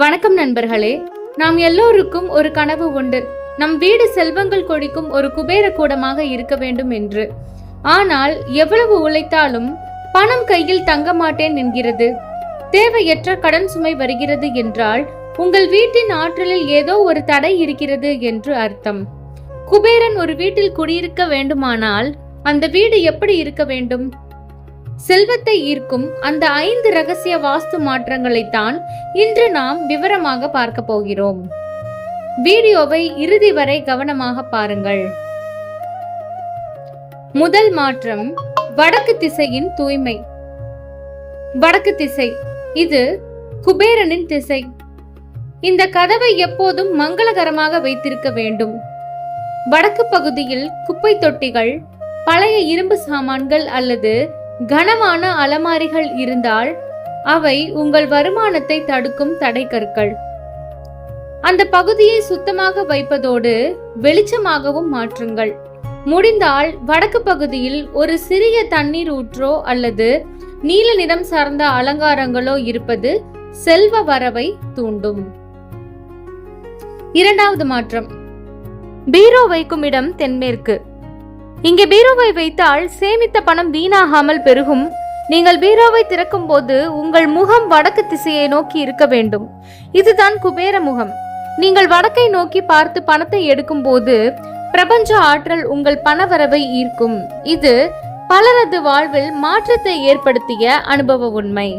வணக்கம் நண்பர்களே. நாம் எல்லோருக்கும் ஒரு கனவு உண்டு. நம் வீடு செல்வங்கள் கொடிக்கும் ஒரு குபேர கூடமாக இருக்க வேண்டும் என்று. ஆனால் எவ்வளவு உழைத்தாலும் பணம் கையில் தங்க மாட்டேன் என்கிறது. தேவையற்ற கடன் சுமை வருகிறது என்றால் உங்கள் வீட்டின் ஆற்றலில் ஏதோ ஒரு தடை இருக்கிறது என்று அர்த்தம். குபேரன் ஒரு வீட்டில் குடியிருக்க வேண்டுமானால் அந்த வீடு எப்படி இருக்க வேண்டும்? செல்வத்தை ஈர்க்கும் அந்த 5 ரகசிய வாஸ்து மாற்றங்களைத்தான் இன்று நாம் விவரமாக பார்க்க போகிறோம். வீடியோவை இறுதி வரை கவனமாக பாருங்கள். முதல் மாற்றம், வடக்கு திசையின் தூய்மை. வடக்கு திசை இது குபேரனின் திசை. இந்த கதவை எப்போதும் மங்களகரமாக வைத்திருக்க வேண்டும். வடக்கு பகுதியில் குப்பை தொட்டிகள், பழைய இரும்பு சாமான்கள் அல்லது கனமான அலமாரிகள் இருந்தால் அவை உங்கள் வருமானத்தை தடுக்கும் தடைக்கற்கள். அந்த பகுதியை சுத்தமாக வைப்பதோடு வெளிச்சமாகவும் மாற்றுங்கள். முடிந்தால் வடக்கு பகுதியில் ஒரு சிறிய தண்ணீர் ஊற்றோ அல்லது நீல நிறம் சார்ந்த அலங்காரங்களோ இருப்பது செல்வ வரவை தூண்டும். இரண்டாவது மாற்றம், பீரோ வைக்கும் இடம் தென்மேற்கு. இங்கே பீரோவை வைத்தால் சேமித்த பணம் வீணாகாமல் பெருகும். நீங்கள் பீரோவை திறக்கும் போது உங்கள் முகம் வடக்கு திசையை நோக்கி இருக்க வேண்டும். இதுதான் குபேர முகம். நீங்கள் வடக்கை நோக்கி பார்த்து பணத்தை எடுக்கும் போது பிரபஞ்ச ஆற்றல் உங்கள் பணவரவை ஈர்க்கும். இது பலரது வாழ்வில் மாற்றத்தை ஏற்படுத்திய அனுபவ உண்மை.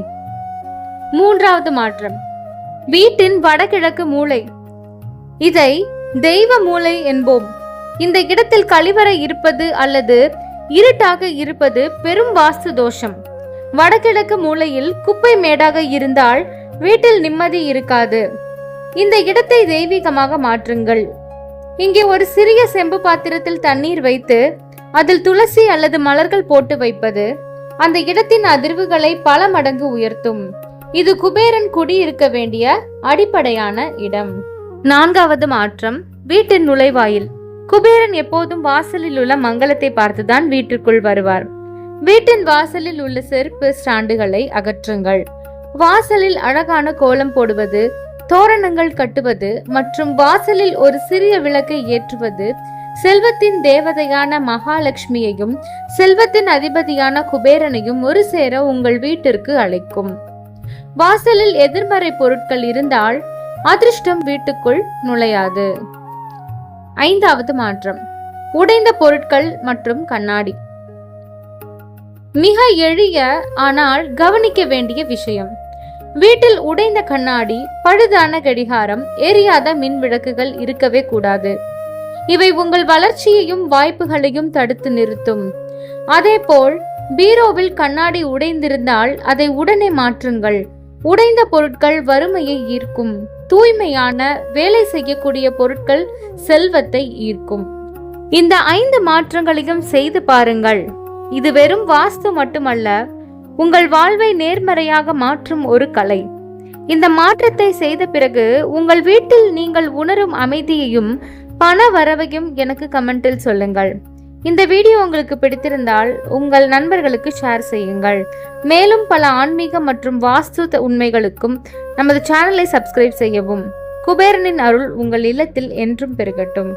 மூன்றாவது மாற்றம், வீட்டின் வடகிழக்கு மூலை. இதை தெய்வ மூலை என்போம். இந்த இடத்தில் கழிவறை இருப்பது அல்லது இருட்டாக இருப்பது பெரும் வாஸ்து தோஷம். வடகிழக்கு மூலையில் குப்பை மேடாக இருந்தால் வீட்டில் நிம்மதி இருக்காது. இந்த இடத்தை தெய்வீகமாக மாற்றுங்கள். இங்கே ஒரு சிறிய செம்பு பாத்திரத்தில் தண்ணீர் வைத்து அதில் துளசி அல்லது மலர்கள் போட்டு வைப்பது அந்த இடத்தின் அதிர்வுகளை பல மடங்கு உயர்த்தும். இது குபேரன் குடியிருக்க வேண்டிய அடிப்படையான இடம். நான்காவது மாற்றம், வீட்டின் நுழைவாயில். குபேரன் எப்போதும் வாசலில் உள்ள மங்களத்தை பார்த்துதான் வீட்டிற்குள் வருவார். வீட்டின் வாசலில் உள்ள செருப்பு ஸ்டாண்டுகளை அகற்றுங்கள். வாசலில் அழகான கோலம் போடுவது, தோரணங்கள் கட்டுவது மற்றும் வாசலில் ஒரு சிறிய விளக்கை ஏற்றுவது செல்வத்தின் தேவதையான மகாலட்சுமியையும் செல்வத்தின் அதிபதியான குபேரனையும் ஒரு சேர உங்கள் வீட்டிற்கு அழைக்கும். வாசலில் எதிர்மறை பொருட்கள் இருந்தால் அதிர்ஷ்டம் வீட்டுக்குள் நுழையாது. ஐந்தாவது மாற்றம், உடைந்த பொருட்கள் மற்றும் கண்ணாடி. மிக எளிய ஆனால் கவனிக்க வேண்டிய விஷயம். வீட்டில் உடைந்த கண்ணாடி, பழுதான கடிகாரம், எரியாத மின் விளக்குகள் இருக்கவே கூடாது. இவை உங்கள் வளர்ச்சியையும் வாய்ப்புகளையும் தடுத்து நிறுத்தும். அதேபோல் பீரோவில் கண்ணாடி உடைந்திருந்தால் அதை உடனே மாற்றுங்கள். உடைந்த பொருட்கள் வறுமையை ஈர்க்கும். தூய்மையான வேலை செய்யக்கூடிய பொருட்கள் செல்வத்தை ஈர்க்கும். இந்த 5 மாற்றங்களையும் செய்து பாருங்கள். இது வெறும் வாஸ்து மட்டுமல்ல, உங்கள் வாழ்வை நேர்மறையாக மாற்றும் ஒரு கலை. இந்த மாற்றத்தை செய்த பிறகு உங்கள் வீட்டில் நீங்கள் உணரும் அமைதியையும் பண வரவையும் எனக்கு கமெண்டில் சொல்லுங்கள். இந்த வீடியோ உங்களுக்கு பிடித்திருந்தால் உங்கள் நண்பர்களுக்கு ஷேர் செய்யுங்கள். மேலும் பல ஆன்மீக மற்றும் வாஸ்து உண்மைகளுக்கும் நமது சேனலை சப்ஸ்கிரைப் செய்யவும். குபேரனின் அருள் உங்கள் இல்லத்தில் என்றும் பெருகட்டும்.